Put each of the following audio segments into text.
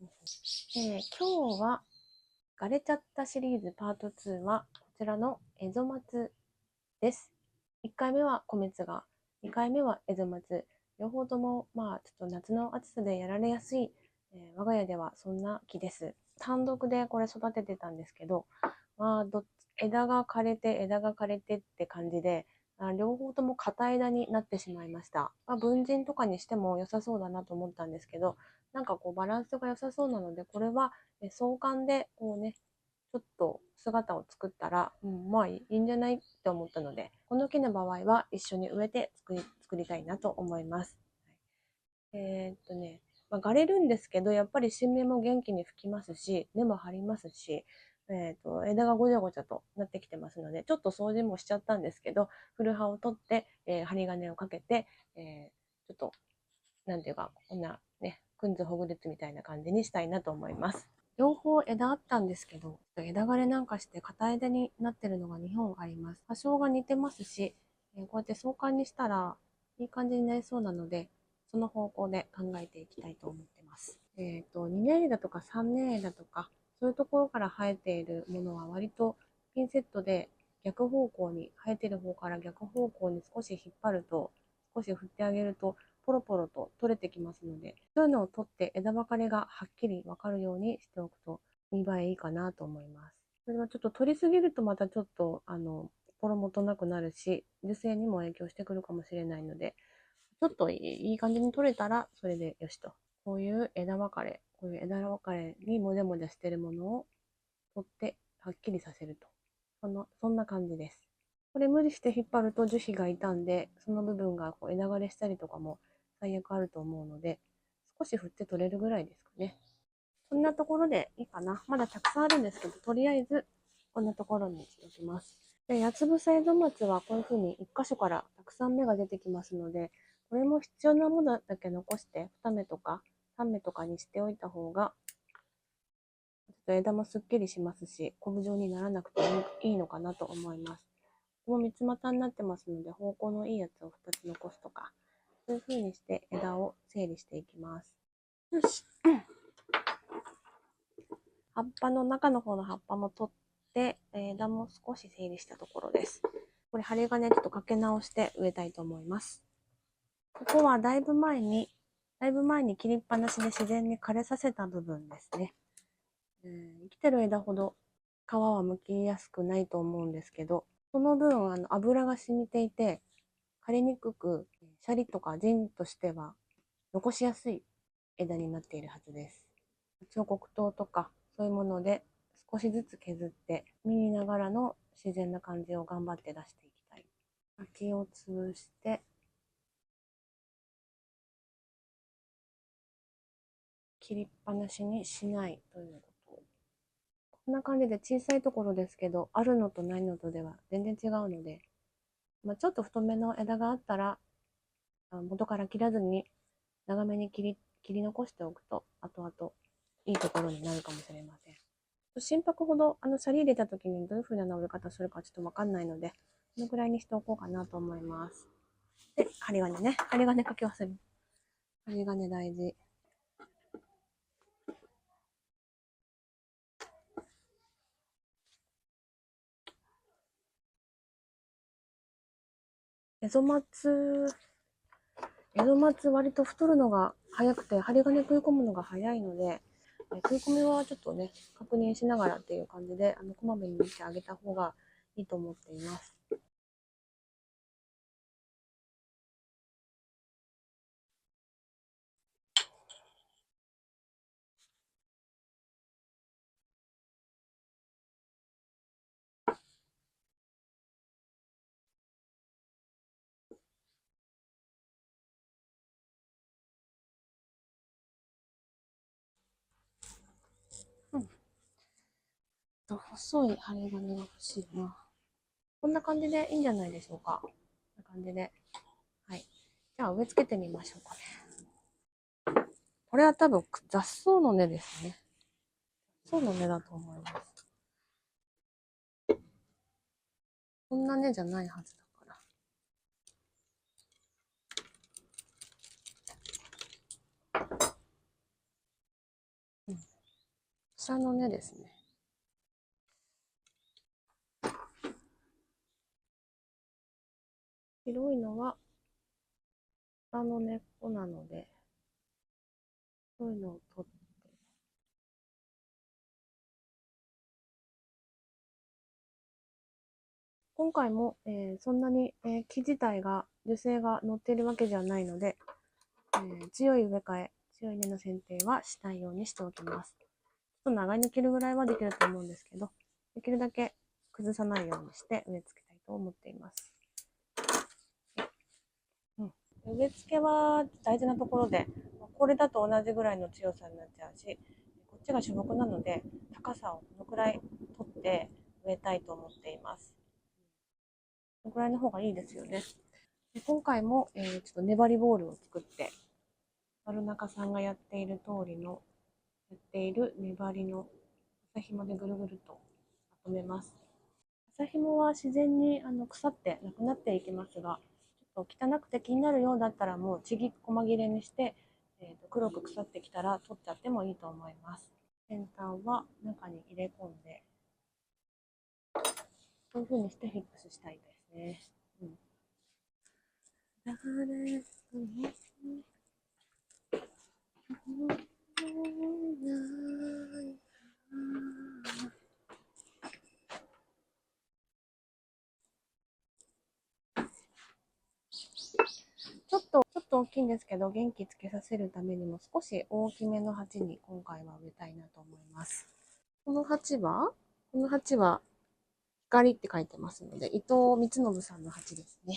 今日は枯れちゃったシリーズパート2はこちらのエゾマツです。1回目はコメツガ、2回目はエゾマツ。両方ともちょっと夏の暑さでやられやすい、我が家ではそんな木です。単独でこれ育ててたんですけど、枝が枯れてって感じで、両方とも硬い枝になってしまいました。文人とかにしても良さそうだなと思ったんですけど、なんかこうバランスが良さそうなので、これは相関でこうね、ちょっと姿を作ったら、まあいいんじゃないって思ったので、この木の場合は一緒に植えて作りたいなと思います。えーっとね、枯れるんですけど、やっぱり新芽も元気に吹きますし、根も張りますし、枝がごちゃごちゃとなってきてますので、ちょっと掃除もしちゃったんですけど、古葉を取って、針金をかけて、ちょっと、なんていうか、こんなね、くんずほぐれつみたいな感じにしたいなと思います。両方枝あったんですけど、枝枯れなんかして片枝になってるのが2本あります。多少が似てますし、こうやって相関にしたらいい感じになりそうなので、その方向で考えていきたいと思ってます。2年枝とか3年枝とか、そういうところから生えているものは割とピンセットで逆方向に、生えてる方から逆方向に少し引っ張ると、少し振ってあげると、ポロポロと取れてきますので、そういうのを取って枝分かれがはっきり分かるようにしておくと見栄えいいかなと思います。それはちょっと取りすぎるとまたちょっとポロもとなくなるし、受精にも影響してくるかもしれないので、ちょっといい感じに取れたらそれでよしと。こういう枝分かれ、こういう枝分かれにもじゃもじゃしてるものを取ってはっきりさせると。そんな感じです。これ無理して引っ張ると樹皮が傷んで、その部分がこう枝枯れしたりとかも最悪あると思うので、少し振って取れるぐらいですかね。こんなところでいいかな。まだたくさんあるんですけど、とりあえずこんなところにしておきます。で、八つ伏せエゾマツはこういう風に1箇所からたくさん芽が出てきますので、これも必要なものだけ残して2目とか3目とかにしておいた方が、ちょっと枝もすっきりしますし、コブ状にならなくていいのかなと思います。ここも三つ股になってますので、方向のいいやつを2つ残すとか、そういう風にして枝を整理していきます。よし。葉っぱの中の方の葉っぱも取って、枝も少し整理したところです。これ針金ちょっとかけ直して植えたいと思います。ここはだいぶ前に切りっぱなしで自然に枯れさせた部分ですね。生きてる枝ほど皮は剥きやすくないと思うんですけど、その分油が染みていて枯れにくく、シャリとか芯としては残しやすい枝になっているはずです。彫刻刀とかそういうもので少しずつ削って見ながらの自然な感じを頑張って出していきたい。薪を潰して切りっぱなしにしないということ。こんな感じで小さいところですけど、あるのとないのとでは全然違うので、ちょっと太めの枝があったら元から切らずに長めに切り残しておくと後々いいところになるかもしれません。心拍ほどシャリ入れた時にどういう風な治り方するかちょっとわかんないので、このぐらいにしておこうかなと思います。で、針金ね。針金かけ忘れ。針金大事。エゾマツ、割と太るのが早くて、針金食い込むのが早いので、食い込みはちょっとね、確認しながらっていう感じで、こまめに見てあげた方がいいと思っています。うん。細い針金が欲しいな。こんな感じでいいんじゃないでしょうか。こんな感じで。はい。じゃあ植え付けてみましょうかね。これは多分雑草の根ですね。雑草の根だと思います。こんな根じゃないはずだから。草の根ですね。白いのは草の根っこなので、そういうのを取って、今回も、そんなに、木自体が樹勢が乗っているわけではないので、強い植え替え、強い根の剪定はしないようにしておきます。ちょっと長い抜けるぐらいはできると思うんですけど、できるだけ崩さないようにして植え付けたいと思っています。植え付けは大事なところで、これだと同じぐらいの強さになっちゃうし、こっちが主木なので、高さをこのくらい取って植えたいと思っています。このくらいの方がいいですよね。で今回も、ちょっと粘りボールを作って、丸中さんがやっている通りの、やっている粘りの麻紐でぐるぐるとまとめます。麻紐は自然に腐ってなくなっていきますが、ちょっと汚くて気になるようだったらもうちぎ細切れにして、黒く腐ってきたら取っちゃってもいいと思います。先端は中に入れ込んで、こういう風にしてフィックスしたいですね。うん。ちょっと大きいんですけど、元気つけさせるためにも少し大きめの鉢に今回は植えたいなと思います。この鉢は光って書いてますので、伊藤光信さんの鉢ですね。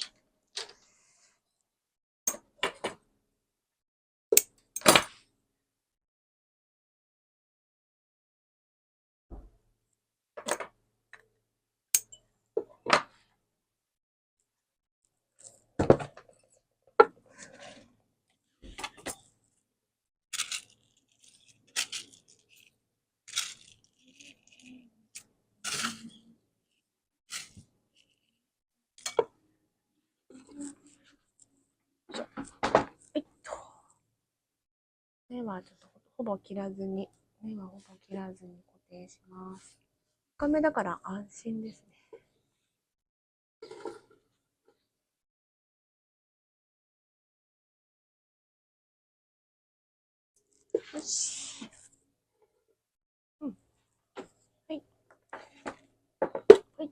はいと。根はちょっとほぼ切らずに固定します。深めだから安心ですね。よし。うん。はい。はい。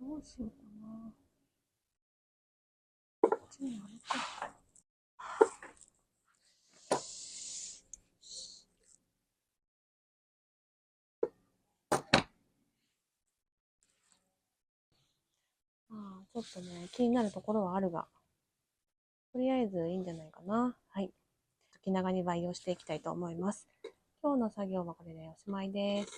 どうしようかな。こっちにあるか。ちょっとね、気になるところはあるが、とりあえずいいんじゃないかな。はい。気長に培養していきたいと思います。今日の作業はこれでおしまいです。